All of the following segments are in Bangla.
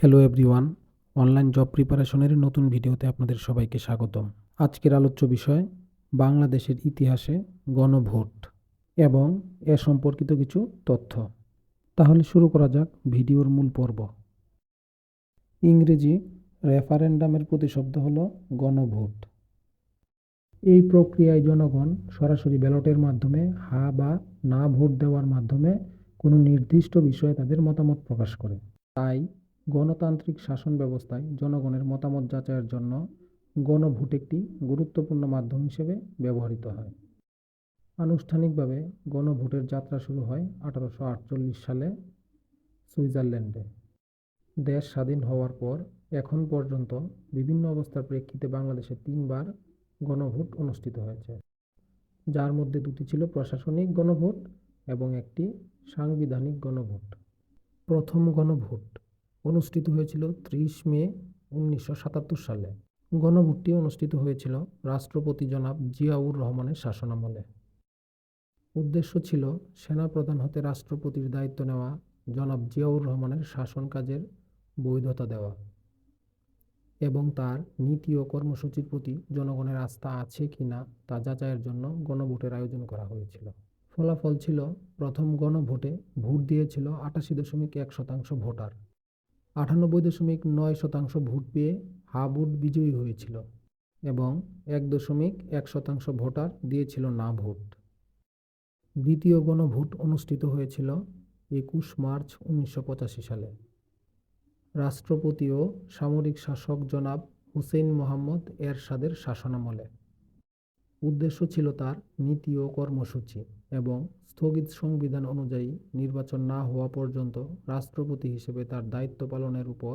হ্যালো এভরিওয়ান, অনলাইন জব প্রিপারেশনের নতুন ভিডিওতে আপনাদের সবাইকে স্বাগতম। আজকের আলোচ্য বিষয় বাংলাদেশের ইতিহাসে গণভোট এবং এ সম্পর্কিত কিছু তথ্য। তাহলে শুরু করা যাক ভিডিওর মূল পর্ব। ইংরেজি রেফারেন্ডামের প্রতিশব্দ হলো গণভোট। এই প্রক্রিয়ায় জনগণ সরাসরি ব্যালটের মাধ্যমে হা বা না ভোট দেওয়ার মাধ্যমে কোনো নির্দিষ্ট বিষয়ে তাদের মতামত প্রকাশ করে। তাই গণতান্ত্রিক শাসন ব্যবস্থায় জনগণের মতামত যাচাইয়ের জন্য গণভোট একটি গুরুত্বপূর্ণ মাধ্যম হিসেবে ব্যবহৃত হয়। আনুষ্ঠানিকভাবে গণভোটের যাত্রা শুরু হয় 1848 সালে সুইজারল্যান্ডে। দেশ স্বাধীন হওয়ার পর এখন পর্যন্ত বিভিন্ন অবস্থার প্রেক্ষিতে বাংলাদেশে 3বার গণভোট অনুষ্ঠিত হয়েছে, যার মধ্যে 2টি ছিল প্রশাসনিক গণভোট এবং একটি সাংবিধানিক গণভোট। প্রথম গণভোট অনুষ্ঠিত হয়েছিল 30 মে 1977 সালে। গণভোটটি অনুষ্ঠিত হয়েছিল রাষ্ট্রপতি জনাব জিয়াউর রহমানের শাসনামলে। উদ্দেশ্য ছিল সেনাপ্রধান হতে রাষ্ট্রপতির দায়িত্ব নেওয়া জনাব জিয়াউর রহমানের শাসন কাজের বৈধতা দেওয়া এবং তার নীতি ও কর্মসূচির প্রতি জনগণের আস্থা আছে কিনা তা যাচাইয়ের জন্য গণভোটের আয়োজন করা হয়েছিল। ফলাফল ছিল, প্রথম গণভোটে ভোট দিয়েছিল 88.1% ভোটার। 98.9% ভোট পেয়ে হা ভোট বিজয়ী হয়েছিল এবং 1.1% ভোটার দিয়েছিল না ভোট। দ্বিতীয় গণভোট অনুষ্ঠিত হয়েছিল 21 মার্চ 1985 সালে। রাষ্ট্রপতি ও সামরিক শাসক জনাব হুসেইন মোহাম্মদ এরশাদের শাসনামলে। উদ্দেশ্য ছিল তার নীতি ও কর্মসূচি এবং স্থগিত সংবিধান অনুযায়ী নির্বাচন না হওয়া পর্যন্ত রাষ্ট্রপতি হিসেবে তার দায়িত্ব পালনের উপর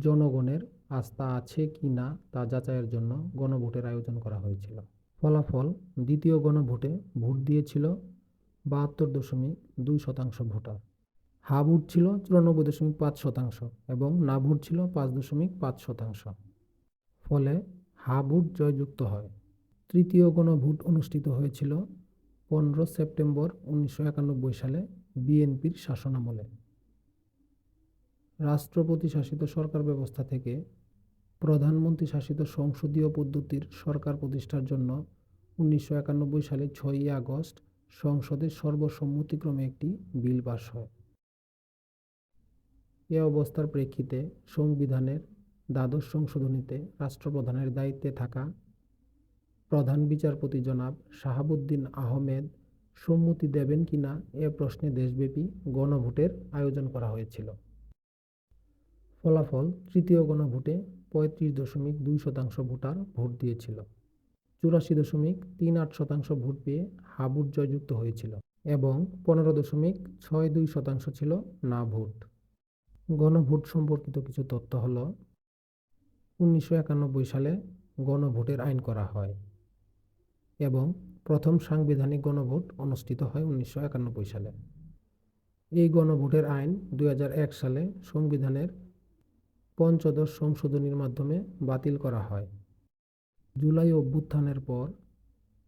জনগণের আস্থা আছে কি না তা যাচাইয়ের জন্য গণভোটের আয়োজন করা হয়েছিল। ফলাফল, দ্বিতীয় গণভোটে ভোট দিয়েছিল 72.2% ভোটার। হা ভোট ছিল 94.5% এবং না ভোট ছিল 5.5%। ফলে হা ভোট জয়যুক্ত হয়। তৃতীয় গণভোট অনুষ্ঠিত হয়েছিল 15 সেপ্টেম্বর 1991 সালে বিএনপির শাসনামলে। রাষ্ট্রপতি শাসিত সরকার ব্যবস্থা থেকে প্রধানমন্ত্রী শাসিত সংসদীয় পদ্ধতির সরকার প্রতিষ্ঠার জন্য 1991 সালে 6ই আগস্ট সংসদে সর্বসম্মতিক্রমে একটি বিল পাস হয়। এ অবস্থার প্রেক্ষিতে সংবিধানের দ্বাদশ সংশোধনীতে রাষ্ট্রপ্রধানের দায়িত্বে থাকা প্রধান বিচারপতি জনাব শাহাবুদ্দিন আহমেদ সম্মতি দেবেন কিনা এ প্রশ্নে দেশব্যাপী গণভোটের আয়োজন করা হয়েছিল। ফলাফল, তৃতীয় গণভোটে 35.2% ভোটার ভোট দিয়েছিল। 84.38% ভোট পেয়ে হা ভোট জয়যুক্ত হয়েছিল এবং 15.62% ছিল না ভোট। গণভোট সম্পর্কিত কিছু তথ্য হল, 1991 সালে গণভোটের আইন করা হয় এবং প্রথম সাংবিধানিক গণভোট অনুষ্ঠিত হয় 1991 সালে। এই গণভোটের আইন 2001 সালে সংবিধানের পঞ্চদশ সংশোধনীর মাধ্যমে বাতিল করা হয়। জুলাই অভ্যুত্থানের পর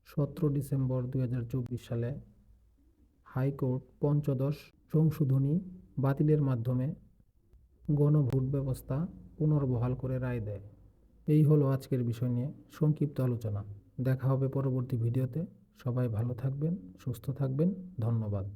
17 ডিসেম্বর 2024 সালে হাইকোর্ট পঞ্চদশ সংশোধনী বাতিলের মাধ্যমে গণভোট ব্যবস্থা পুনর্বহাল করে রায় দেয়। এই হলো আজকের বিষয় নিয়ে সংক্ষিপ্ত আলোচনা। দেখা হবে পরবর্তী ভিডিওতে। সবাই ভালো থাকবেন, সুস্থ থাকবেন। ধন্যবাদ।